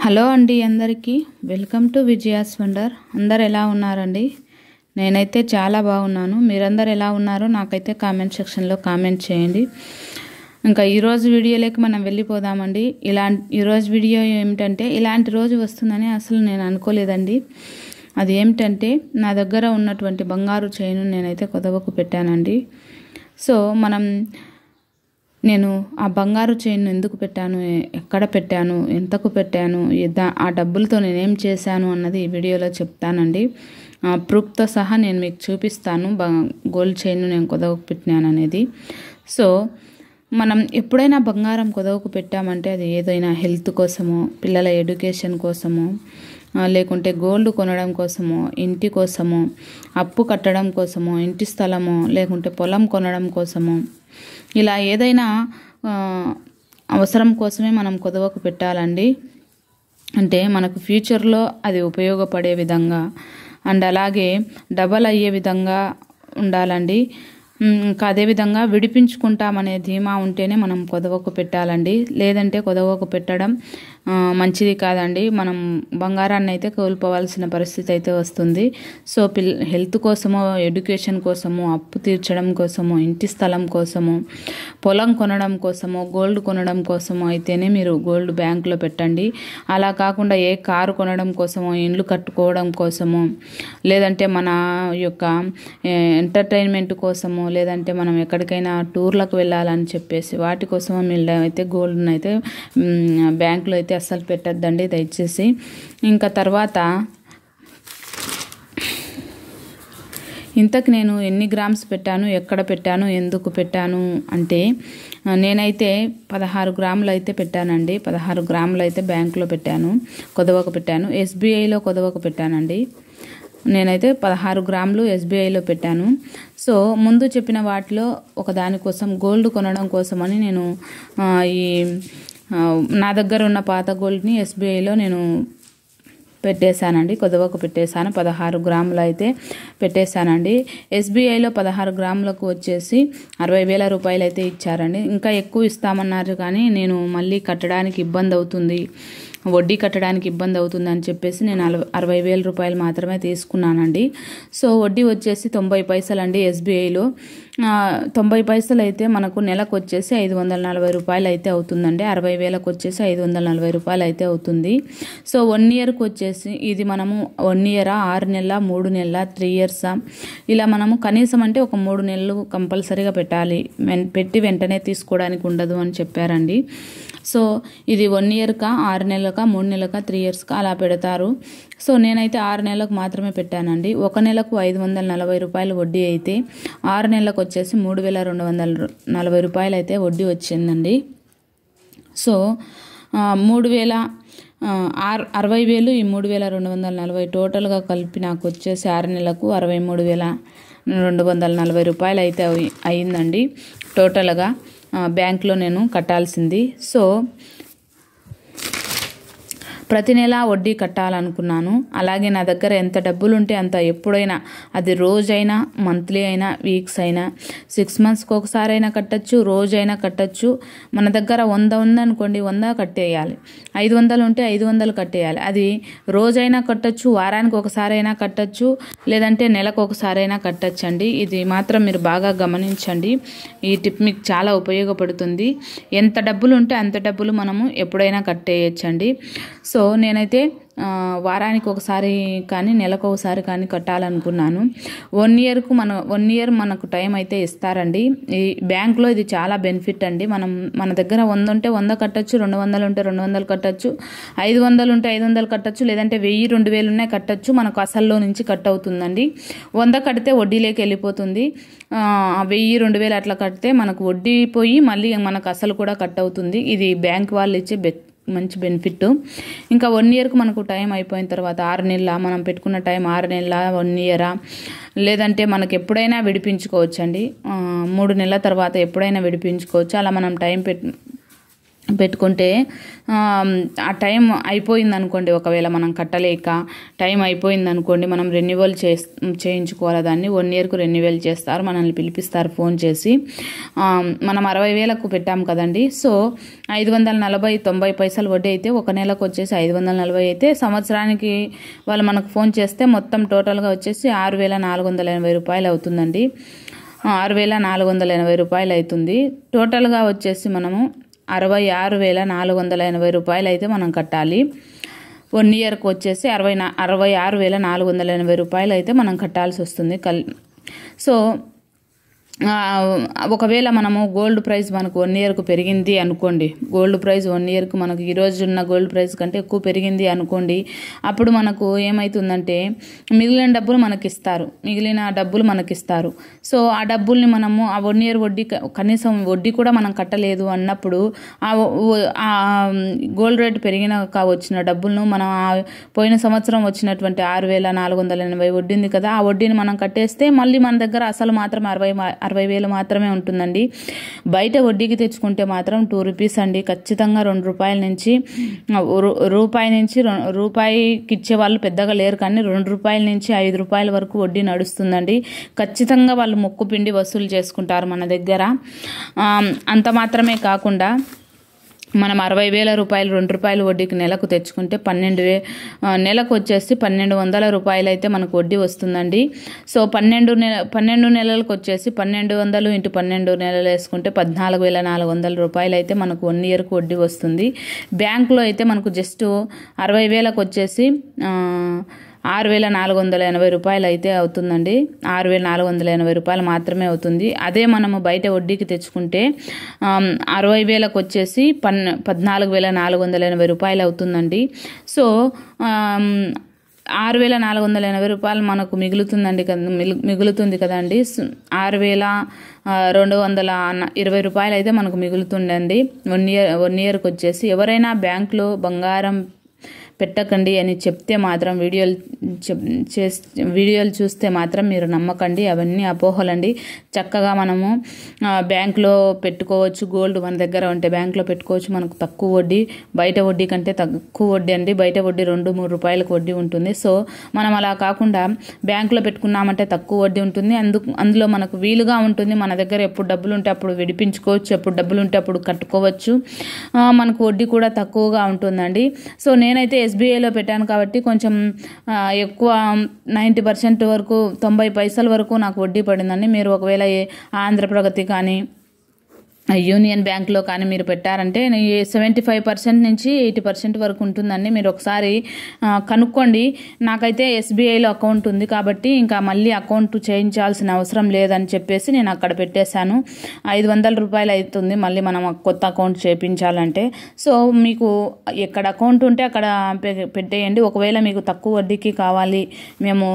Hello అండి, అందరికీ welcome to Vijaya's wonder. అందరు ఎలా ఉన్నారండి? నేనైతే చాలా బాగున్నాను. మీరందరు ఎలా ఉన్నారో నాకైతే కామెంట్ సెక్షన్లో కామెంట్ చేయండి. ఇంకా ఈరోజు వీడియోలోకి మనం వెళ్ళిపోదామండి. ఈరోజు వీడియో ఏమిటంటే, ఇలాంటి రోజు వస్తుందని అసలు నేను అనుకోలేదండి. అది ఏమిటంటే, నా దగ్గర ఉన్నటువంటి బంగారు చైను నేనైతే కొదవకు పెట్టానండి. సో నేను ఆ బంగారు చైన్ ఎందుకు పెట్టాను, ఎక్కడ పెట్టాను, ఎంతకు పెట్టాను, ఆ డబ్బులతో నేనేం చేశాను అన్నది ఈ వీడియోలో చెప్తానండి. ప్రూఫ్తో సహా నేను మీకు చూపిస్తాను గోల్డ్ చైన్ నేను కుదవకు పెట్టినాను అనేది. సో మనం ఎప్పుడైనా బంగారం కుదవకు పెట్టామంటే అది ఏదైనా హెల్త్ కోసమో, పిల్లల ఎడ్యుకేషన్ కోసమో, లేకుంటే గోల్డ్ కొనడం కోసమో, ఇంటి కోసమో, అప్పు కట్టడం కోసమో, ఇంటి స్థలమో, లేకుంటే పొలం కొనడం కోసమో, ఇలా ఏదైనా అవసరం కోసమే మనం కుదవకు పెట్టాలండి. అంటే మనకు ఫ్యూచర్లో అది ఉపయోగపడే విధంగా అండ్ అలాగే డబల్ అయ్యే విధంగా ఉండాలండి. ఇంకా అదేవిధంగా విడిపించుకుంటామనే ధీమా ఉంటేనే మనం కుదవకు పెట్టాలండి. లేదంటే కుదవకు పెట్టడం మంచిది కాదండి. మనం బంగారాన్ని అయితే కోల్పోవాల్సిన పరిస్థితి అయితే వస్తుంది. సో హెల్త్ కోసమో, ఎడ్యుకేషన్ కోసమో, అప్పు తీర్చడం కోసమో, ఇంటి స్థలం కోసమో, పొలం కొనడం కోసమో, గోల్డ్ కొనడం కోసమో అయితేనే మీరు గోల్డ్ బ్యాంకులో పెట్టండి. అలా కాకుండా ఏ కారు కొనడం కోసమో, ఇండ్లు కట్టుకోవడం కోసమో, లేదంటే మన యొక్క ఎంటర్టైన్మెంట్ కోసమో, లేదంటే మనం ఎక్కడికైనా టూర్లకు వెళ్ళాలని చెప్పేసి వాటి కోసమో మీరు అయితే గోల్డ్ని అయితే బ్యాంకులో అయితే అస్సలు పెట్టద్దండి దయచేసి. ఇంకా తర్వాత ఇంతకు నేను ఎన్ని గ్రామ్స్ పెట్టాను, ఎక్కడ పెట్టాను, ఎందుకు పెట్టాను అంటే, నేనైతే 16 గ్రాములు అయితే పెట్టానండి. 16 గ్రాములు అయితే బ్యాంకులో పెట్టాను, కుదవకు పెట్టాను. ఎస్బీఐలో కుదవకు పెట్టానండి. నేనైతే 16 గ్రాములు ఎస్బీఐలో పెట్టాను. సో ముందు చెప్పిన వాటిలో ఒక దానికోసం గోల్డ్ కొనడం కోసమని నేను నా దగ్గర ఉన్న పాత గోల్డ్ని ఎస్బీఐలో నేను పెట్టేశానండి, కుదవకు పెట్టేశాను. 16 గ్రాములు అయితే పెట్టేశానండి. ఎస్బీఐలో 16 గ్రాములకు వచ్చేసి 60,000 రూపాయలు అయితే ఇచ్చారండి. ఇంకా ఎక్కువ ఇస్తామన్నారు కానీ నేను మళ్ళీ కట్టడానికి ఇబ్బంది అవుతుంది, వడ్డీ కట్టడానికి ఇబ్బంది అవుతుంది అని చెప్పేసి నేను 60,000 రూపాయలు మాత్రమే తీసుకున్నానండి. సో వడ్డీ వచ్చేసి 90 పైసలు అండి ఎస్బీఐలో. 90 పైసలు అయితే మనకు నెలకు వచ్చేసి 540 రూపాయలు అయితే అవుతుందండి. 60,000కు వచ్చేసి 540 రూపాయలు అయితే అవుతుంది. సో 1 ఇయర్కి వచ్చేసి ఇది మనము 1 ఇయరా, 6 నెలల, 3 నెలల, 3 ఇయర్సా, ఇలా మనము కనీసం అంటే ఒక 3 నెలలు కంపల్సరీగా పెట్టాలి, పెట్టి వెంటనే తీసుకోవడానికి ఉండదు అని చెప్పారండి. సో ఇది 1 ఇయర్కా, 6 నెలలకా, 3 నెలలకా, 3 ఇయర్స్కా అలా పెడతారు. సో నేనైతే 6 నెలలకు మాత్రమే పెట్టానండి. 1 నెలకు 540 రూపాయలు వడ్డీ అయితే 6 నెలలకు వచ్చేసి 3,240 రూపాయలు అయితే వడ్డీ వచ్చిందండి. సో 60,000 ఈ 3,240 టోటల్గా కలిపి నాకు వచ్చేసి 6 నెలలకు 63,240 రూపాయలు అయితే అయిందండి టోటల్గా బ్యాంక్లో నేను కట్టాల్సింది. సో ప్రతి నెల వడ్డీ కట్టాలనుకున్నాను. అలాగే నా దగ్గర ఎంత డబ్బులు ఉంటే అంత, ఎప్పుడైనా అది రోజైనా, మంత్లీ అయినా, వీక్స్ అయినా, 6 మంత్స్కి ఒకసారి అయినా కట్టచ్చు, రోజైనా కట్టచ్చు. మన దగ్గర 100 ఉందనుకోండి, 100 కట్టేయాలి. 500 ఉంటే 500 కట్టేయాలి. అది రోజైనా కట్టచ్చు, వారానికి ఒకసారి అయినా కట్టచ్చు, లేదంటే నెలకు ఒకసారి అయినా కట్టచ్చండి. ఇది మాత్రం మీరు బాగా గమనించండి. ఈ టిప్ మీకు చాలా ఉపయోగపడుతుంది. ఎంత డబ్బులు ఉంటే అంత డబ్బులు మనము ఎప్పుడైనా కట్టేయచ్చండి. సో నేనైతే వారానికి ఒకసారి కానీ, నెలకు ఒకసారి కానీ కట్టాలనుకున్నాను. 1 ఇయర్ మనకు టైం అయితే ఇస్తారండి. ఈ బ్యాంక్లో ఇది చాలా బెనిఫిట్ అండి. మన దగ్గర 100 ఉంటే 100 కట్టచ్చు, 200 ఉంటే 200 కట్టచ్చు, 500 ఉంటే 500 కట్టచ్చు, లేదంటే 1000, 2000 ఉన్నాయి కట్టచ్చు. మనకు అసల్లో నుంచి కట్ అవుతుందండి. 100 కడితే వడ్డీలోకి వెళ్ళిపోతుంది. 1000, 2000 అట్లా కడితే మనకు వడ్డీ పోయి మళ్ళీ మనకు అసలు కూడా కట్ అవుతుంది. ఇది బ్యాంక్ వాళ్ళు ఇచ్చే మంచి బెనిఫిట్. ఇంకా 1 ఇయర్కు మనకు టైం అయిపోయిన తర్వాత 6 నెలల, మనం పెట్టుకున్న టైం 6 నెలల, 1 ఇయరా, లేదంటే మనకు ఎప్పుడైనా విడిపించుకోవచ్చు అండి. 3 నెలల తర్వాత ఎప్పుడైనా విడిపించుకోవచ్చు. అలా మనం టైం పెట్టుకుంటే ఆ టైం అయిపోయింది అనుకోండి, ఒకవేళ మనం కట్టలేక టైం అయిపోయింది అనుకోండి, మనం రెన్యువల్ చేయించుకోవాలి. దాన్ని 1 ఇయర్కు రెన్యువల్ చేస్తారు, మనల్ని పిలిపిస్తారు ఫోన్ చేసి. మనం 60,000కు పెట్టాం కదండి. సో 540.90 పైసలు వడ్డీ అయితే, ఒక నెలకు వచ్చేసి 540 అయితే, సంవత్సరానికి వాళ్ళు మనకు ఫోన్ చేస్తే మొత్తం టోటల్గా వచ్చేసి 6,480 రూపాయలు అవుతుందండి. 6,480 రూపాయలు అవుతుంది. టోటల్గా వచ్చేసి మనము 66,480 రూపాయలు అయితే మనం కట్టాలి. 1 ఇయర్కి వచ్చేసి 66,480 రూపాయలు అయితే మనం కట్టాల్సి వస్తుంది. సో ఒకవేళ మనము గోల్డ్ ప్రైస్ మనకు 1 ఇయర్కు పెరిగింది అనుకోండి, గోల్డ్ ప్రైస్ 1 ఇయర్కు మనకు ఈరోజు ఉన్న గోల్డ్ ప్రైస్ కంటే ఎక్కువ పెరిగింది అనుకోండి, అప్పుడు మనకు ఏమవుతుందంటే మిగిలిన డబ్బులు మనకిస్తారు. సో ఆ డబ్బుల్ని మనము ఆ 1 ఇయర్ వడ్డీ, కనీసం వడ్డీ కూడా మనం కట్టలేదు అన్నప్పుడు ఆ గోల్డ్ రేట్ పెరిగినాక వచ్చిన డబ్బులను మనం పోయిన సంవత్సరం వచ్చినటువంటి 6,480 వడ్డీ ఉంది కదా, ఆ వడ్డీని మనం కట్టేస్తే మళ్ళీ మన దగ్గర అసలు మాత్రం 60,000 మాత్రమే ఉంటుందండి. బయట వడ్డీకి తెచ్చుకుంటే మాత్రం 2 రూపీస్ అండి. ఖచ్చితంగా రూపాయి నుంచి రూపాయికి ఇచ్చే వాళ్ళు పెద్దగా లేరు, కానీ రూపాయల నుంచి 5 రూపాయల వరకు వడ్డీ నడుస్తుందండి. ఖచ్చితంగా వాళ్ళు మొక్కు పిండి వసూలు చేసుకుంటారు మన దగ్గర. అంత మాత్రమే కాకుండా మనం 60,000 రూపాయలు 2 రూపాయలు వడ్డీకి నెలకు తెచ్చుకుంటే నెలకు వచ్చేసి 1,200 రూపాయలు అయితే మనకు వడ్డీ వస్తుందండి. సో 12 నెలలకు వచ్చేసి 1,200 × 12 నెలలు వేసుకుంటే 14,400 రూపాయలు అయితే మనకు 1 ఇయర్కు వడ్డీ వస్తుంది. బ్యాంకులో అయితే మనకు జస్ట్ 60,000కు వచ్చేసి 6,480 రూపాయలు అయితే అవుతుందండి. 6,480 రూపాయలు మాత్రమే అవుతుంది. అదే మనము బయట వడ్డీకి తెచ్చుకుంటే 60,000కు వచ్చేసి 14,480 రూపాయలు అవుతుందండి. సో 6,480 రూపాయలు మనకు మిగులుతుంది కదండి. 6,220 రూపాయలు అయితే మనకు మిగులుతుందండి 1 ఇయర్కి వచ్చేసి. ఎవరైనా బ్యాంకులో బంగారం పెట్టకండి అని చెప్తే మాత్రం వీడియోలు చూస్తే మాత్రం మీరు నమ్మకండి, అవన్నీ అపోహలండి. చక్కగా మనము బ్యాంకులో పెట్టుకోవచ్చు. గోల్డ్ మన దగ్గర ఉంటే బ్యాంకులో పెట్టుకోవచ్చు, మనకు తక్కువ వడ్డీ, బయట వడ్డీ కంటే తక్కువ వడ్డీ అండి. బయట వడ్డీ 2-3 రూపాయలకు వడ్డీ ఉంటుంది. సో మనం అలా కాకుండా బ్యాంకులో పెట్టుకున్నామంటే తక్కువ వడ్డీ ఉంటుంది. అందులో మనకు వీలుగా ఉంటుంది. మన దగ్గర ఎప్పుడు డబ్బులు ఉంటే అప్పుడు విడిపించుకోవచ్చు, ఎప్పుడు డబ్బులు ఉంటే అప్పుడు కట్టుకోవచ్చు. మనకు వడ్డీ కూడా తక్కువగా ఉంటుందండి. సో నేనైతే SBIలో పెట్టాను కాబట్టి కొంచెం ఎక్కువ 90% వరకు 90 పైసల వరకు నాకు వడ్డీ పడిందండి. మీరు ఒకవేళ ఆంధ్రప్రగతి కానీ యూనియన్ బ్యాంక్లో కానీ మీరు పెట్టారంటే 75% నుంచి 80% వరకు ఉంటుందండి. మీరు ఒకసారి కనుక్కోండి. నాకైతే SBIలో అకౌంట్ ఉంది కాబట్టి ఇంకా మళ్ళీ అకౌంట్ చేయించాల్సిన అవసరం లేదని చెప్పేసి నేను అక్కడ పెట్టేశాను. 500 రూపాయలు అవుతుంది మళ్ళీ మనం కొత్త అకౌంట్ చేయించాలంటే. సో మీకు ఎక్కడ అకౌంట్ ఉంటే అక్కడ పెట్టేయండి. ఒకవేళ మీకు తక్కువ వడ్డీకి కావాలి, మేము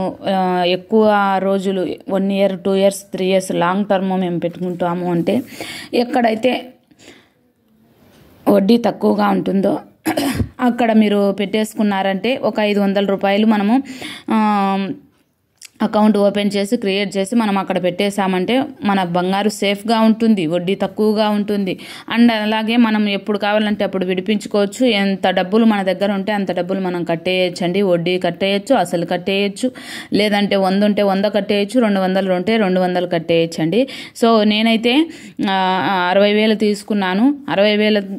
ఎక్కువ రోజులు 1 year 2 years 3 years long term మేము పెట్టుకుంటాము అంటే, ఎక్కడైతే వడ్డీ తక్కువగా ఉంటుందో అక్కడ మీరు పెట్టేసుకున్నారంటే ఒక 500 రూపాయలు మనము అకౌంట్ ఓపెన్ చేసి క్రియేట్ చేసి మనం అక్కడ పెట్టేసామంటే మన బంగారు సేఫ్గా ఉంటుంది, వడ్డీ తక్కువగా ఉంటుంది. అండ్ అలాగే మనం ఎప్పుడు కావాలంటే అప్పుడు విడిపించుకోవచ్చు. ఎంత డబ్బులు మన దగ్గర ఉంటే అంత డబ్బులు మనం కట్టేయచ్చండి. వడ్డీ కట్టేయచ్చు, అసలు కట్టేయచ్చు, లేదంటే 100 ఉంటే 100 కట్టేయచ్చు, 200 ఉంటే 200 కట్టేయచ్చండి. సో నేనైతే 60,000 తీసుకున్నాను. 60,000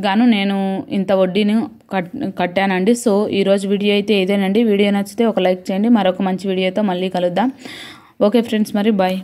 గాను నేను ఇంత వడ్డీని కట్టానండి. సో ఈరోజు వీడియో అయితే ఇదేనండి. వీడియో నచ్చితే ఒక లైక్ చేయండి. మరొక మంచి వీడియోతో మళ్ళీ కలుద్దాం. ఓకే ఫ్రెండ్స్, మరి బాయ్.